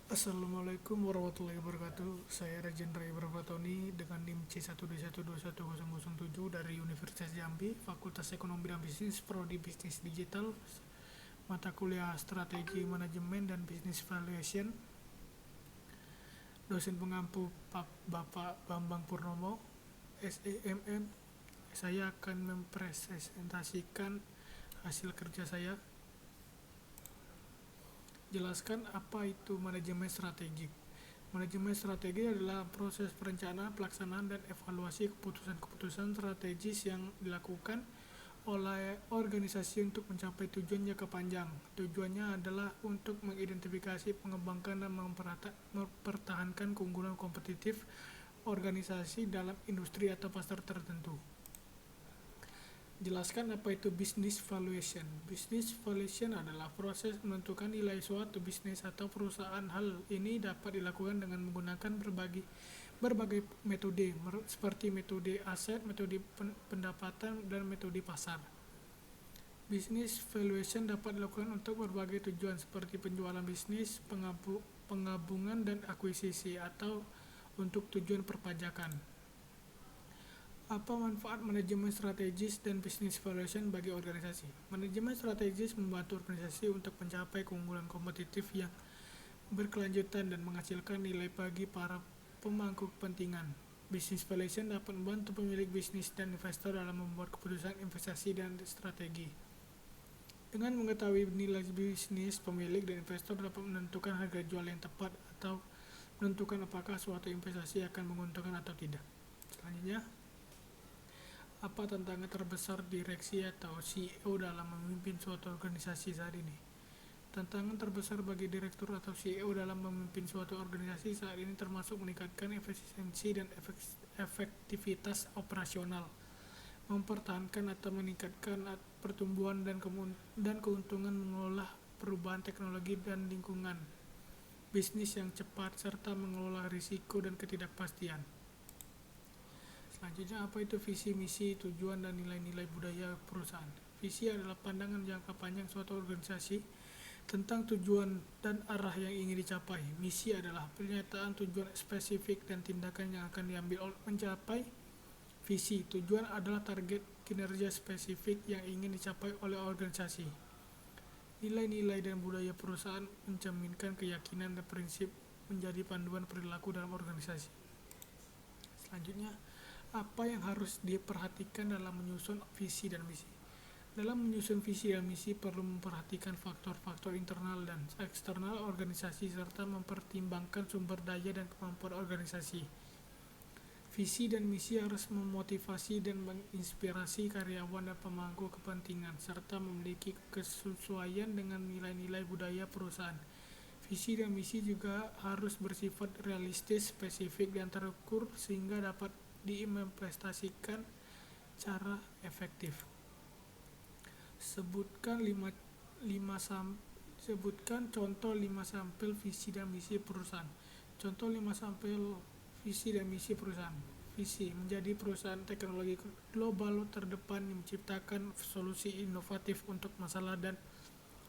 Assalamualaikum warahmatullahi wabarakatuh. Saya Rajendra Ibrafatoni dengan NIM C121210007 dari Universitas Jambi, Fakultas Ekonomi dan Bisnis, Prodi Bisnis Digital, mata kuliah Strategi Manajemen dan Business Valuation. Dosen pengampu Bapak Bambang Purnomo, SEMM. Saya akan mempresentasikan hasil kerja saya. Jelaskan apa itu manajemen strategik. Manajemen strategi adalah proses perencanaan, pelaksanaan, dan evaluasi keputusan-keputusan strategis yang dilakukan oleh organisasi untuk mencapai tujuan jangka panjang. Tujuannya adalah untuk mengidentifikasi, mengembangkan, dan mempertahankan keunggulan kompetitif organisasi dalam industri atau pasar tertentu. Jelaskan apa itu business valuation. Business valuation adalah proses menentukan nilai suatu bisnis atau perusahaan. Hal ini dapat dilakukan dengan menggunakan berbagai metode, seperti metode aset, metode pendapatan, dan metode pasar. Business valuation dapat dilakukan untuk berbagai tujuan seperti penjualan bisnis, penggabungan dan akuisisi, atau untuk tujuan perpajakan. Apa manfaat manajemen strategis dan business valuation bagi organisasi? Manajemen strategis membantu organisasi untuk mencapai keunggulan kompetitif yang berkelanjutan dan menghasilkan nilai bagi para pemangku kepentingan. Business valuation dapat membantu pemilik bisnis dan investor dalam membuat keputusan investasi dan strategi. Dengan mengetahui nilai bisnis, pemilik dan investor dapat menentukan harga jual yang tepat atau menentukan apakah suatu investasi akan menguntungkan atau tidak. Selanjutnya, apa tantangan terbesar direksi atau CEO dalam memimpin suatu organisasi saat ini? Tantangan terbesar bagi direktur atau CEO dalam memimpin suatu organisasi saat ini termasuk meningkatkan efisiensi dan efektivitas operasional, mempertahankan atau meningkatkan pertumbuhan dan keuntungan, mengelola perubahan teknologi dan lingkungan bisnis yang cepat, serta mengelola risiko dan ketidakpastian. Selanjutnya, apa itu visi, misi, tujuan, dan nilai-nilai budaya perusahaan? Visi adalah pandangan jangka panjang suatu organisasi tentang tujuan dan arah yang ingin dicapai. Misi adalah pernyataan tujuan spesifik dan tindakan yang akan diambil untuk mencapai visi. Tujuan adalah target kinerja spesifik yang ingin dicapai oleh organisasi. Nilai-nilai dan budaya perusahaan mencerminkan keyakinan dan prinsip menjadi panduan perilaku dalam organisasi. Selanjutnya, apa yang harus diperhatikan dalam menyusun visi dan misi? Dalam menyusun visi dan misi perlu memperhatikan faktor-faktor internal dan eksternal organisasi serta mempertimbangkan sumber daya dan kemampuan organisasi. Visi dan misi harus memotivasi dan menginspirasi karyawan dan pemangku kepentingan serta memiliki kesesuaian dengan nilai-nilai budaya perusahaan. Visi dan misi juga harus bersifat realistis, spesifik, dan terukur sehingga dapat diimplementasikan secara efektif. Sebutkan contoh 5 sampel visi dan misi perusahaan. Contoh 5 sampel visi dan misi perusahaan. Visi, menjadi perusahaan teknologi global terdepan yang menciptakan solusi inovatif untuk masalah dan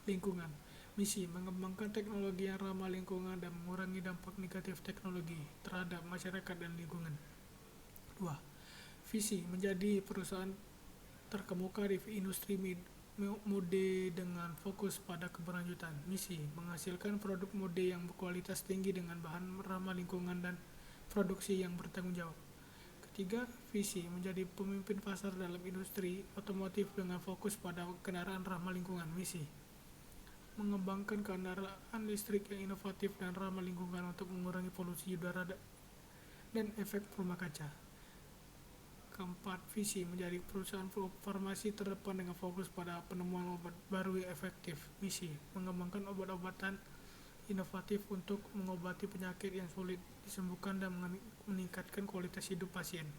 lingkungan. Misi, mengembangkan teknologi yang ramah lingkungan dan mengurangi dampak negatif teknologi terhadap masyarakat dan lingkungan. 2. Visi, menjadi perusahaan terkemuka di industri mode dengan fokus pada keberlanjutan. Misi, menghasilkan produk mode yang berkualitas tinggi dengan bahan ramah lingkungan dan produksi yang bertanggung jawab. Ketiga, visi, menjadi pemimpin pasar dalam industri otomotif dengan fokus pada kendaraan ramah lingkungan. Misi, mengembangkan kendaraan listrik yang inovatif dan ramah lingkungan untuk mengurangi polusi udara dan efek rumah kaca. Keempat, visi, menjadi perusahaan farmasi terdepan dengan fokus pada penemuan obat baru yang efektif. Misi, mengembangkan obat-obatan inovatif untuk mengobati penyakit yang sulit disembuhkan dan meningkatkan kualitas hidup pasien.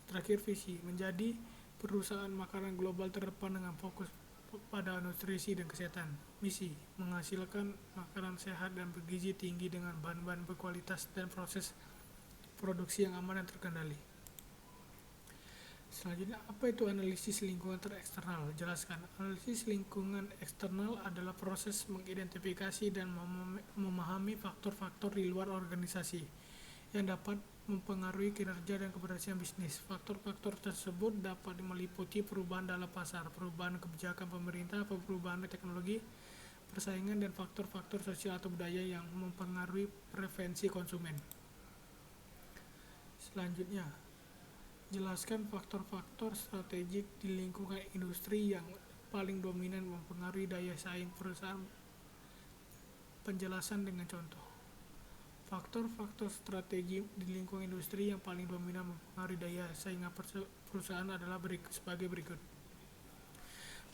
Terakhir, visi, menjadi perusahaan makanan global terdepan dengan fokus pada nutrisi dan kesehatan. Misi, menghasilkan makanan sehat dan bergizi tinggi dengan bahan-bahan berkualitas dan proses produksi yang aman dan terkendali. Selanjutnya, apa itu analisis lingkungan tereksternal? Jelaskan. Analisis lingkungan eksternal adalah proses mengidentifikasi dan memahami faktor-faktor di luar organisasi yang dapat mempengaruhi kinerja dan keberhasilan bisnis. Faktor-faktor tersebut dapat meliputi perubahan dalam pasar, perubahan kebijakan pemerintah, perubahan teknologi, persaingan, dan faktor-faktor sosial atau budaya yang mempengaruhi preferensi konsumen. Selanjutnya, jelaskan faktor-faktor strategik di lingkungan industri yang paling dominan mempengaruhi daya saing perusahaan. Penjelasan dengan contoh. Faktor-faktor strategi di lingkungan industri yang paling dominan mempengaruhi daya saing perusahaan adalah sebagai berikut.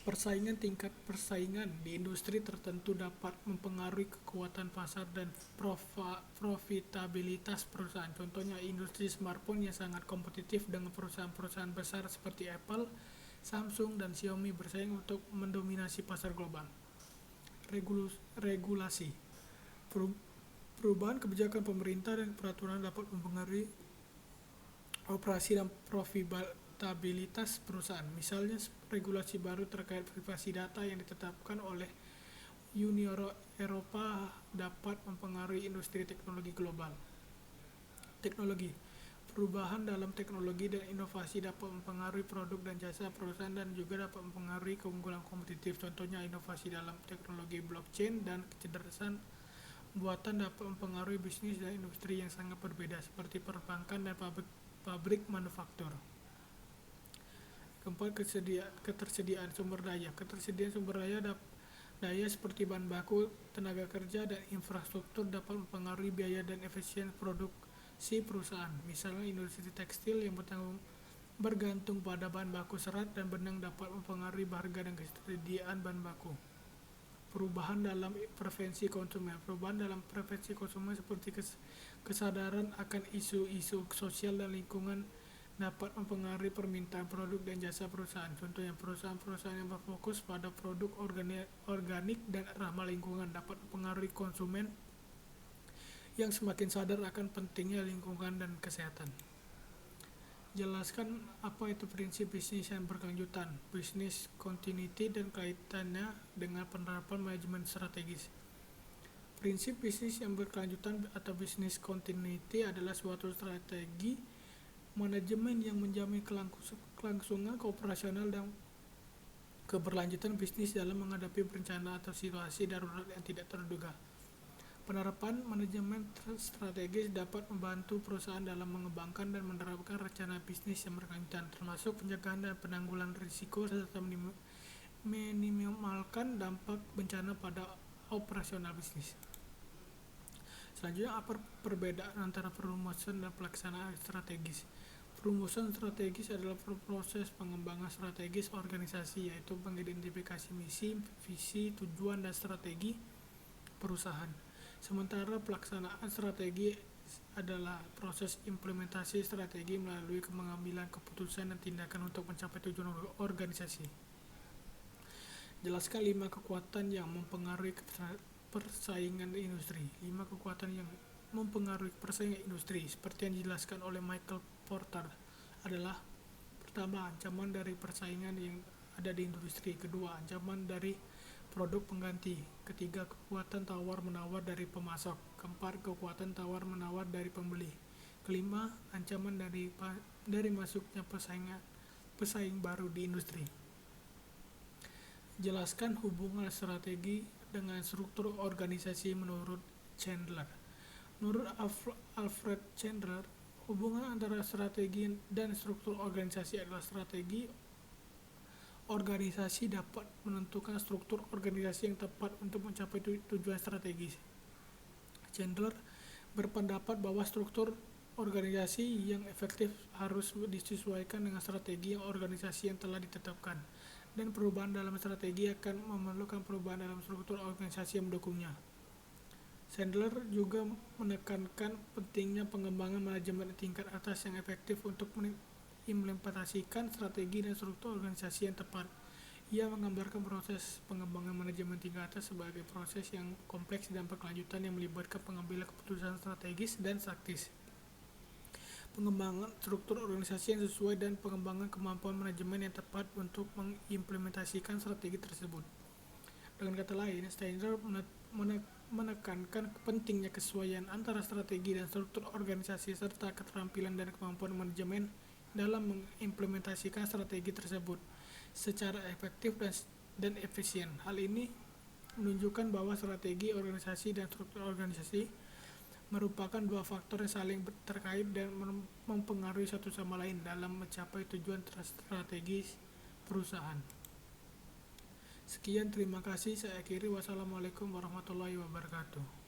Tingkat persaingan di industri tertentu dapat mempengaruhi kekuatan pasar dan profitabilitas perusahaan. Contohnya industri smartphone yang sangat kompetitif dengan perusahaan-perusahaan besar seperti Apple, Samsung, dan Xiaomi bersaing untuk mendominasi pasar global. Regulasi. Perubahan kebijakan pemerintah dan peraturan dapat mempengaruhi operasi dan profitabilitas perusahaan. Misalnya, regulasi baru terkait privasi data yang ditetapkan oleh Uni Eropa dapat mempengaruhi industri teknologi global. Teknologi. Perubahan dalam teknologi dan inovasi dapat mempengaruhi produk dan jasa perusahaan dan juga dapat mempengaruhi keunggulan kompetitif. Contohnya, inovasi dalam teknologi blockchain dan kecerdasan buatan dapat mempengaruhi bisnis dan industri yang sangat berbeda seperti perbankan dan pabrik manufaktur. Keempat, ketersediaan sumber daya. Ketersediaan sumber daya seperti bahan baku, tenaga kerja, dan infrastruktur dapat mempengaruhi biaya dan efisien produksi perusahaan. Misalnya, industri tekstil yang bergantung pada bahan baku serat dan benang dapat mempengaruhi harga dan ketersediaan bahan baku. Perubahan dalam preferensi konsumen. Perubahan dalam preferensi konsumen seperti kesadaran akan isu-isu sosial dan lingkungan dapat mempengaruhi permintaan produk dan jasa perusahaan. Contohnya, perusahaan-perusahaan yang berfokus pada produk organik dan ramah lingkungan dapat mempengaruhi konsumen yang semakin sadar akan pentingnya lingkungan dan kesehatan. Jelaskan apa itu prinsip bisnis yang berkelanjutan, business continuity, dan kaitannya dengan penerapan manajemen strategis. Prinsip bisnis yang berkelanjutan atau business continuity adalah suatu strategi manajemen yang menjamin kelangsungan operasional dan keberlanjutan bisnis dalam menghadapi bencana atau situasi darurat yang tidak terduga. Penerapan manajemen strategis dapat membantu perusahaan dalam mengembangkan dan menerapkan rencana bisnis yang berkelanjutan, termasuk pencegahan dan penanggulangan risiko serta meminimalkan dampak bencana pada operasional bisnis. Selanjutnya, apa perbedaan antara perumusan dan pelaksanaan strategis? Perumusan strategis adalah proses pengembangan strategis organisasi, yaitu mengidentifikasi misi, visi, tujuan, dan strategi perusahaan. Sementara pelaksanaan strategi adalah proses implementasi strategi melalui pengambilan keputusan dan tindakan untuk mencapai tujuan organisasi. Jelaskan 5 kekuatan yang mempengaruhi persaingan industri. 5 kekuatan yang mempengaruhi persaingan industri seperti yang dijelaskan oleh Michael Porter adalah: pertama, ancaman dari persaingan yang ada di industri. Kedua, ancaman dari produk pengganti. Ketiga, kekuatan tawar-menawar dari pemasok. Keempat, kekuatan tawar-menawar dari pembeli. Kelima, ancaman dari masuknya pesaing baru di industri. Jelaskan hubungan strategi dengan struktur organisasi menurut Chandler. Menurut Alfred Chandler, hubungan antara strategi dan struktur organisasi adalah strategi organisasi dapat menentukan struktur organisasi yang tepat untuk mencapai tujuan strategis. Chandler berpendapat bahwa struktur organisasi yang efektif harus disesuaikan dengan strategi organisasi yang telah ditetapkan, dan perubahan dalam strategi akan memerlukan perubahan dalam struktur organisasi yang mendukungnya. Chandler juga menekankan pentingnya pengembangan manajemen tingkat atas yang efektif untuk mengimplementasikan strategi dan struktur organisasi yang tepat. Ia menggambarkan proses pengembangan manajemen tingkat atas sebagai proses yang kompleks dan berkelanjutan yang melibatkan pengambilan keputusan strategis dan taktis. pengembangan struktur organisasi yang sesuai, dan pengembangan kemampuan manajemen yang tepat untuk mengimplementasikan strategi tersebut. Dengan kata lain, Steiner menekankan pentingnya kesesuaian antara strategi dan struktur organisasi serta keterampilan dan kemampuan manajemen dalam mengimplementasikan strategi tersebut secara efektif dan efisien. Hal ini menunjukkan bahwa strategi organisasi dan struktur organisasi merupakan dua faktor yang saling terkait dan mempengaruhi satu sama lain dalam mencapai tujuan strategis perusahaan. Sekian, terima kasih. Saya akhiri. Wassalamualaikum warahmatullahi wabarakatuh.